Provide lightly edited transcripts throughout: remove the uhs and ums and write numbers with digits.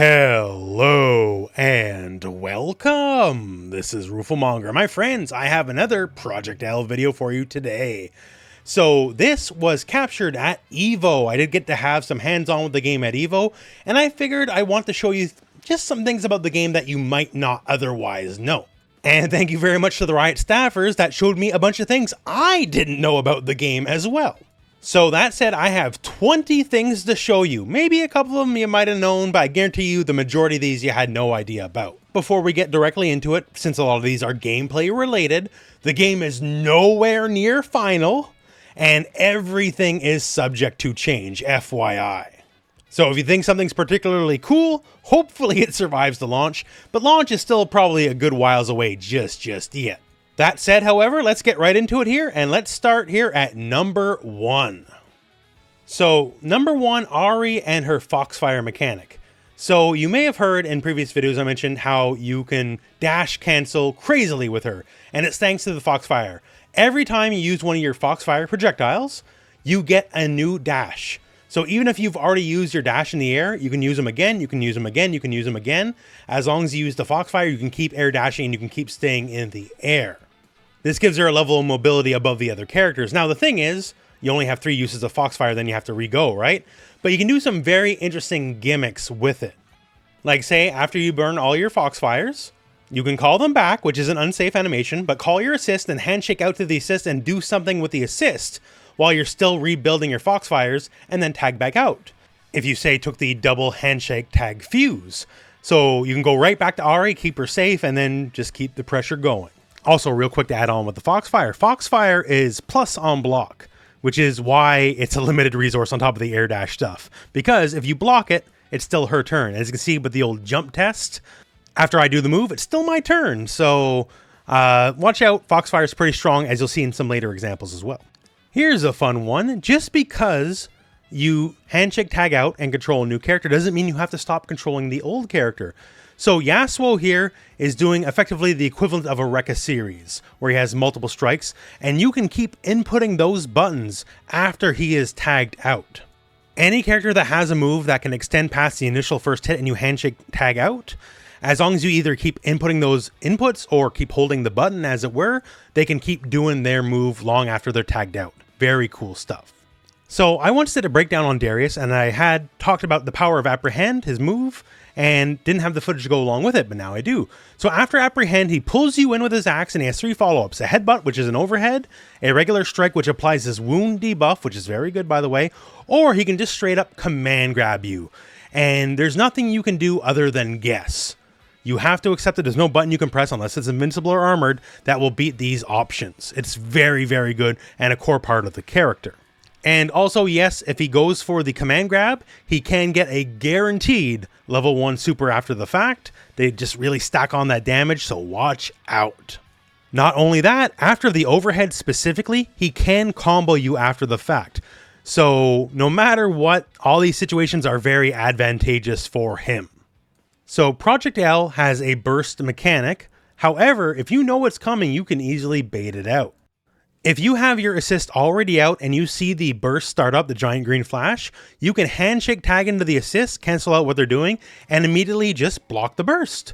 Hello and welcome. This is Rooflemonger. My friends, I have another Project L video for you today. So this was captured at Evo. I did get to have some hands-on with the game at Evo, and I figured I want to show you just some things about the game that you might not otherwise know. And thank you very much to the Riot staffers that showed me a bunch of things I didn't know about the game as well. So that said, I have 20 things to show you. Maybe a couple of them you might have known, but I guarantee you the majority of these you had no idea about. Before we get directly into it, since a lot of these are gameplay related, the game is nowhere near final, and everything is subject to change, FYI. So if you think something's particularly cool, hopefully it survives the launch, but launch is still probably a good whiles away just yet. That said, however, let's get right into it here, and let's start here at number 1. So, number 1, Ahri and her Foxfire mechanic. So, you may have heard in previous videos I mentioned how you can dash cancel crazily with her, and it's thanks to the Foxfire. Every time you use one of your Foxfire projectiles, you get a new dash. So even if you've already used your dash in the air, you can use them again, you can use them again, you can use them again. As long as you use the Foxfire, you can keep air dashing and you can keep staying in the air. This gives her a level of mobility above the other characters. Now the thing is, you only have 3 uses of Foxfire, then you have to re-go, right? But you can do some very interesting gimmicks with it. Like say, after you burn all your Foxfires, you can call them back, which is an unsafe animation, but call your assist and handshake out to the assist and do something with the assist while you're still rebuilding your Foxfires, and then tag back out. If you say took the double handshake tag fuse. So you can go right back to Ahri, keep her safe, and then just keep the pressure going. Also, real quick to add on with the Foxfire. Foxfire is plus on block, which is why it's a limited resource on top of the air dash stuff. Because if you block it, it's still her turn. As you can see with the old jump test, after I do the move, it's still my turn. So watch out, Foxfire is pretty strong, as you'll see in some later examples as well. Here's a fun one. Just because you handshake tag out and control a new character doesn't mean you have to stop controlling the old character. So Yasuo here is doing effectively the equivalent of a Rekka series, where he has multiple strikes, and you can keep inputting those buttons after he is tagged out. Any character that has a move that can extend past the initial first hit and you handshake tag out, as long as you either keep inputting those inputs or keep holding the button as it were, they can keep doing their move long after they're tagged out. Very cool stuff. So I once did a breakdown on Darius, and I had talked about the power of Apprehend, his move, and didn't have the footage to go along with it, but now I do. So after Apprehend, he pulls you in with his axe, and he has 3 follow-ups. A headbutt, which is an overhead, a regular strike, which applies this wound debuff, which is very good by the way, or he can just straight up command grab you. And there's nothing you can do other than guess. You have to accept that there's no button you can press unless it's invincible or armored that will beat these options. It's very good and a core part of the character. And also, yes, if he goes for the command grab, he can get a guaranteed level 1 super after the fact. They just really stack on that damage, so watch out. Not only that, after the overhead specifically, he can combo you after the fact. So no matter what, all these situations are very advantageous for him. So Project L has a burst mechanic. However, if you know what's coming, you can easily bait it out. If you have your assist already out and you see the burst start up, the giant green flash, you can handshake tag into the assist, cancel out what they're doing, and immediately just block the burst.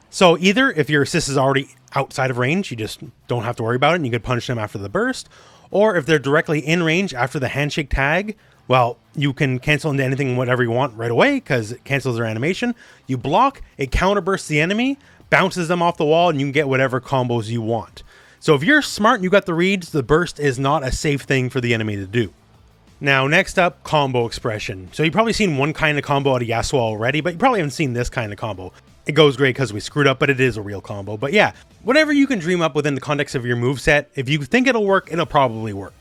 So either if your assist is already outside of range, you just don't have to worry about it and you can punish them after the burst. Or if they're directly in range after the handshake tag, well, you can cancel into anything whatever you want right away because it cancels their animation. You block, it counterbursts the enemy, bounces them off the wall, and you can get whatever combos you want. So if you're smart and you got the reads, the burst is not a safe thing for the enemy to do. Now, next up, combo expression. So you've probably seen one kind of combo out of Yasuo already, but you probably haven't seen this kind of combo. It goes great because we screwed up, but it is a real combo. But yeah, whatever you can dream up within the context of your moveset, if you think it'll work, it'll probably work.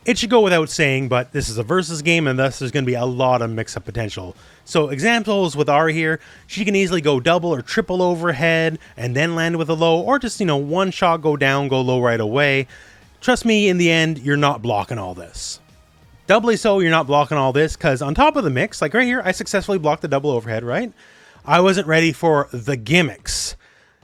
It should go without saying, but this is a versus game, and thus there's going to be a lot of mix-up potential. So examples with Ahri here, she can easily go double or triple overhead, and then land with a low, or just, one shot, go down, go low right away. Trust me, in the end, you're not blocking all this. Doubly so, you're not blocking all this, because on top of the mix, like right here, I successfully blocked the double overhead, right? I wasn't ready for the gimmicks.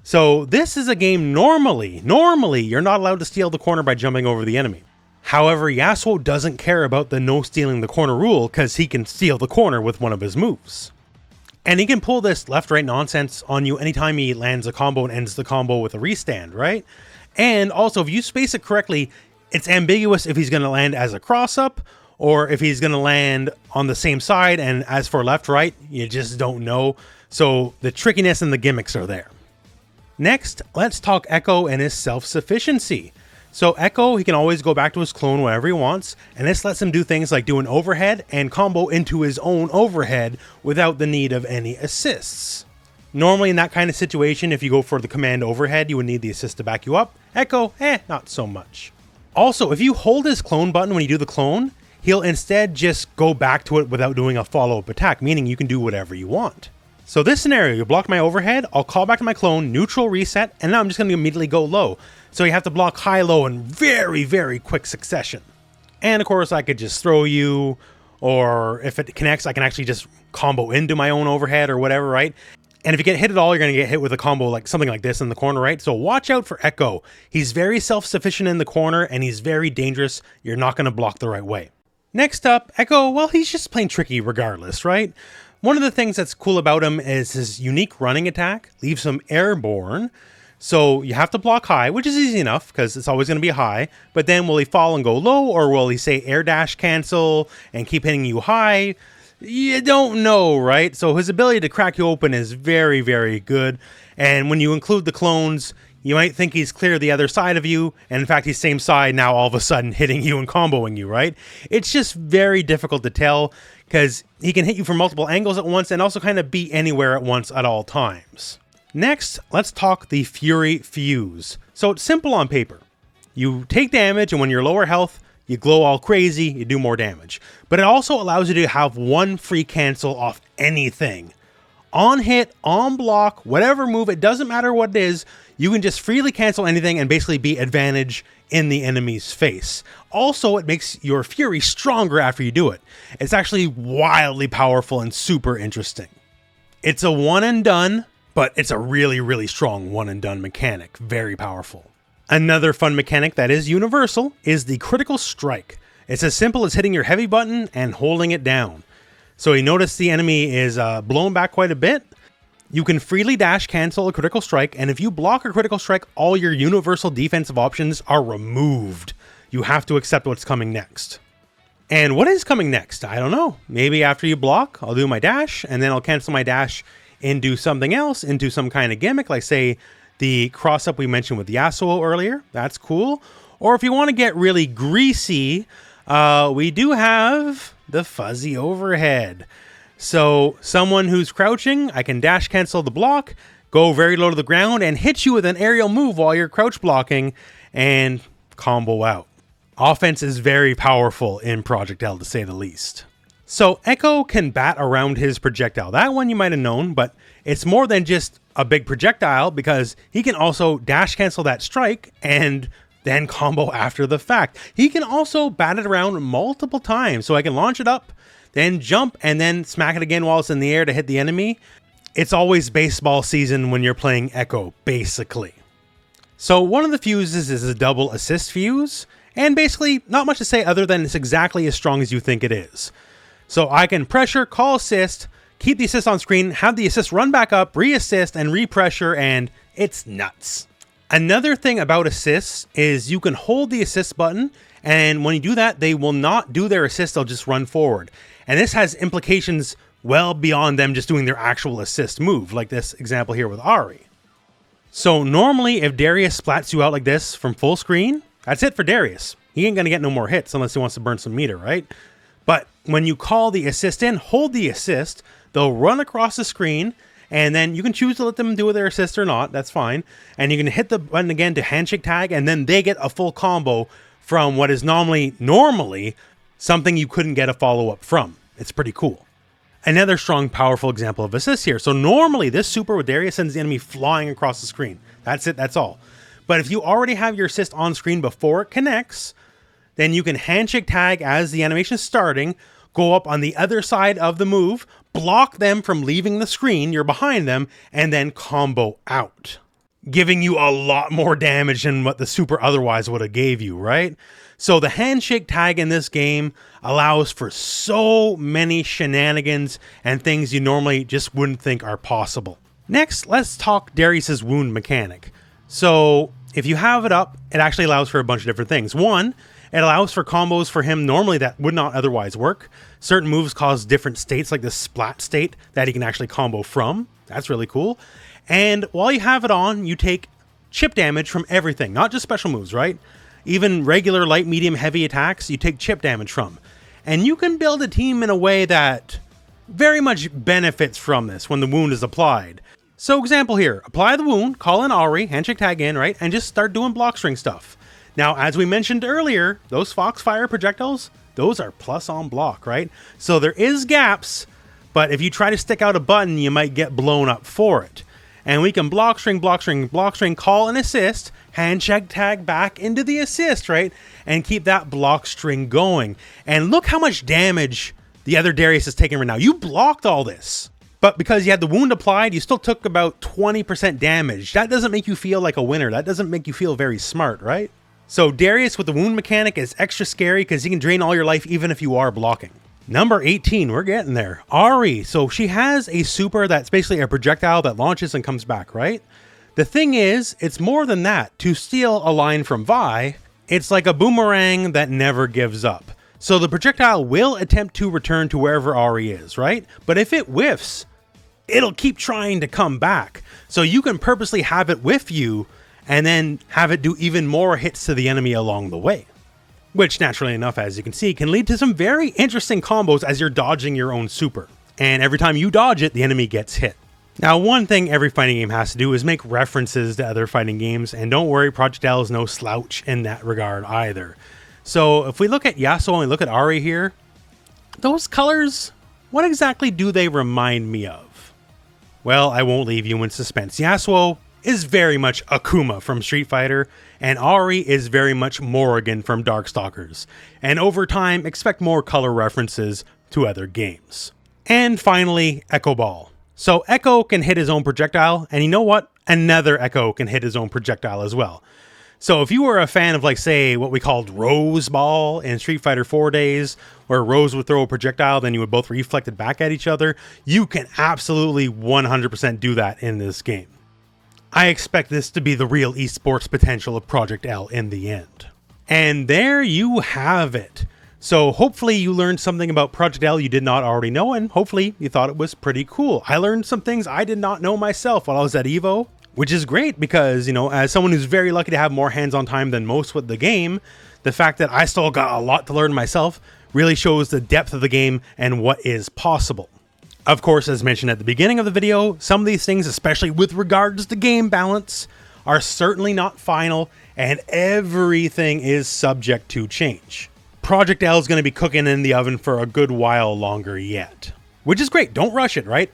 So this is a game normally, you're not allowed to steal the corner by jumping over the enemy. However, Yasuo doesn't care about the no stealing the corner rule because he can steal the corner with one of his moves. And he can pull this left-right nonsense on you anytime he lands a combo and ends the combo with a restand, right? And also, if you space it correctly, it's ambiguous if he's going to land as a cross-up or if he's going to land on the same side. And as for left-right, you just don't know. So the trickiness and the gimmicks are there. Next, let's talk Echo and his self-sufficiency. So Echo, he can always go back to his clone whenever he wants, and this lets him do things like do an overhead and combo into his own overhead without the need of any assists. Normally in that kind of situation, if you go for the command overhead, you would need the assist to back you up. Echo, not so much. Also, if you hold his clone button when you do the clone, he'll instead just go back to it without doing a follow-up attack, meaning you can do whatever you want. So this scenario, you block my overhead, I'll call back to my clone, neutral reset, and now I'm just going to immediately go low. So you have to block high-low in very, very quick succession. And of course, I could just throw you, or if it connects, I can actually just combo into my own overhead or whatever, right? And if you get hit at all, you're going to get hit with a combo like something like this in the corner, right? So watch out for Echo. He's very self-sufficient in the corner, and he's very dangerous. You're not going to block the right way. Next up, Echo, well, he's just plain tricky regardless, right? One of the things that's cool about him is his unique running attack leaves him airborne. So you have to block high, which is easy enough because it's always going to be high. But then will he fall and go low, or will he say air dash cancel and keep hitting you high? You don't know, right? So his ability to crack you open is very, very good. And when you include the clones, you might think he's clear the other side of you. And in fact, he's same side now all of a sudden hitting you and comboing you, right? It's just very difficult to tell because he can hit you from multiple angles at once and also kind of be anywhere at once at all times. Next, let's talk the Fury Fuse. So it's simple on paper. You take damage, and when you're lower health, you glow all crazy, you do more damage. But it also allows you to have one free cancel off anything. On hit, on block, whatever move, it doesn't matter what it is, you can just freely cancel anything and basically be advantage in the enemy's face. Also, it makes your Fury stronger after you do it. It's actually wildly powerful and super interesting. It's a one and done, but it's a really, really strong one and done mechanic. Very powerful. Another fun mechanic that is universal is the critical strike. It's as simple as hitting your heavy button and holding it down. So you notice the enemy is blown back quite a bit. You can freely dash cancel a critical strike, and if you block a critical strike, all your universal defensive options are removed. You have to accept what's coming next. And what is coming next? I don't know. Maybe after you block, I'll do my dash, and then I'll cancel my dash into something else, into some kind of gimmick, like say the cross-up we mentioned with Yasuo earlier. That's cool. Or if you want to get really greasy, we do have the fuzzy overhead. So someone who's crouching, I can dash cancel the block, go very low to the ground, and hit you with an aerial move while you're crouch blocking, and combo out. Offense is very powerful in Project L, to say the least. So Echo can bat around his projectile. That one you might have known, but it's more than just a big projectile because he can also dash cancel that strike and then combo after the fact. He can also bat it around multiple times. So I can launch it up, then jump, and then smack it again while it's in the air to hit the enemy. It's always baseball season when you're playing Echo, basically. So one of the fuses is a double assist fuse, and basically not much to say other than it's exactly as strong as you think it is. So I can pressure, call assist, keep the assist on screen, have the assist run back up, re-assist, and re-pressure, and it's nuts. Another thing about assists is you can hold the assist button, and when you do that, they will not do their assist, they'll just run forward. And this has implications well beyond them just doing their actual assist move, like this example here with Ahri. So normally, if Darius splats you out like this from full screen, that's it for Darius. He ain't gonna get no more hits unless he wants to burn some meter, right? But when you call the assist in, hold the assist, they'll run across the screen, and then you can choose to let them do their assist or not, that's fine. And you can hit the button again to handshake tag, and then they get a full combo from what is normally something you couldn't get a follow-up from. It's pretty cool. Another strong, powerful example of assist here. So normally this super with Darius sends the enemy flying across the screen. That's it, that's all. But if you already have your assist on screen before it connects, then you can handshake tag as the animation is starting, go up on the other side of the move, block them from leaving the screen, you're behind them, and then combo out. giving you a lot more damage than what the super otherwise would have gave you, right? So the handshake tag in this game allows for so many shenanigans and things you normally just wouldn't think are possible. Next, let's talk Darius's wound mechanic. So if you have it up, it actually allows for a bunch of different things. One, it allows for combos for him normally that would not otherwise work. Certain moves cause different states, like the splat state that he can actually combo from. That's really cool. And while you have it on, you take chip damage from everything, not just special moves, right? Even regular light, medium, heavy attacks, you take chip damage from. And you can build a team in a way that very much benefits from this when the wound is applied. So example here, apply the wound, call in Ahri, handshake tag in, right? And just start doing block string stuff. Now, as we mentioned earlier, those Foxfire projectiles, those are plus on block, right? So there is gaps, but if you try to stick out a button, you might get blown up for it. And we can block string, block string, block string, call an assist, handshake tag back into the assist, right? And keep that block string going. And look how much damage the other Darius is taking right now. You blocked all this. But because you had the wound applied, you still took about 20% damage. That doesn't make you feel like a winner. That doesn't make you feel very smart, right? So Darius with the wound mechanic is extra scary because he can drain all your life even if you are blocking. Number 18, we're getting there. Ahri. So she has a super that's basically a projectile that launches and comes back, right? The thing is, it's more than that. To steal a line from Vi, it's like a boomerang that never gives up. So the projectile will attempt to return to wherever Ahri is, right? But if it whiffs, it'll keep trying to come back. So you can purposely have it with you and then have it do even more hits to the enemy along the way. Which, naturally enough, as you can see, can lead to some very interesting combos as you're dodging your own super. And every time you dodge it, the enemy gets hit. Now, one thing every fighting game has to do is make references to other fighting games, and don't worry, Project L is no slouch in that regard either. So if we look at Yasuo and we look at Ahri here, those colors, what exactly do they remind me of? Well, I won't leave you in suspense. Yasuo is very much Akuma from Street Fighter, and Ahri is very much Morrigan from Darkstalkers. And over time, expect more color references to other games. And finally, Echo Ball. So Echo can hit his own projectile, and you know what? Another Echo can hit his own projectile as well. So if you were a fan of, like, say, what we called Rose Ball in Street Fighter 4 days, where Rose would throw a projectile, then you would both reflect it back at each other, you can absolutely 100% do that in this game. I expect this to be the real esports potential of Project L in the end. And there you have it. So hopefully you learned something about Project L you did not already know, and hopefully you thought it was pretty cool. I learned some things I did not know myself while I was at Evo, which is great because, you know, as someone who's very lucky to have more hands-on time than most with the game, the fact that I still got a lot to learn myself really shows the depth of the game and what is possible. Of course, as mentioned at the beginning of the video, some of these things, especially with regards to game balance, are certainly not final, and everything is subject to change. Project L is going to be cooking in the oven for a good while longer yet. Which is great, don't rush it, right?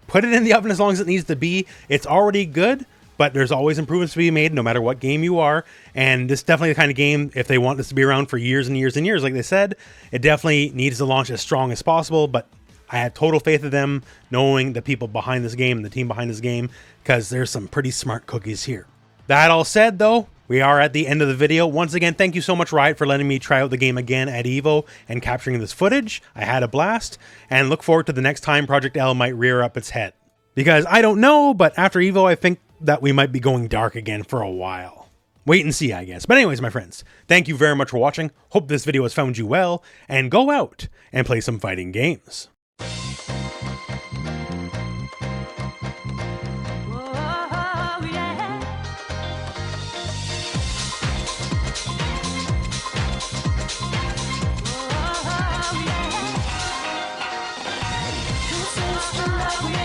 Put it in the oven as long as it needs to be. It's already good, but there's always improvements to be made no matter what game you are, and this is definitely the kind of game, if they want this to be around for years and years and years, like they said, it definitely needs to launch as strong as possible, but I have total faith in them, knowing the people behind this game and the team behind this game, because there's some pretty smart cookies here. That all said, though, we are at the end of the video. Once again, thank you so much, Riot, for letting me try out the game again at Evo and capturing this footage. I had a blast, and look forward to the next time Project L might rear up its head. Because I don't know, but after Evo, I think that we might be going dark again for a while. Wait and see, I guess. But anyways, my friends, thank you very much for watching. Hope this video has found you well, and go out and play some fighting games. Yeah.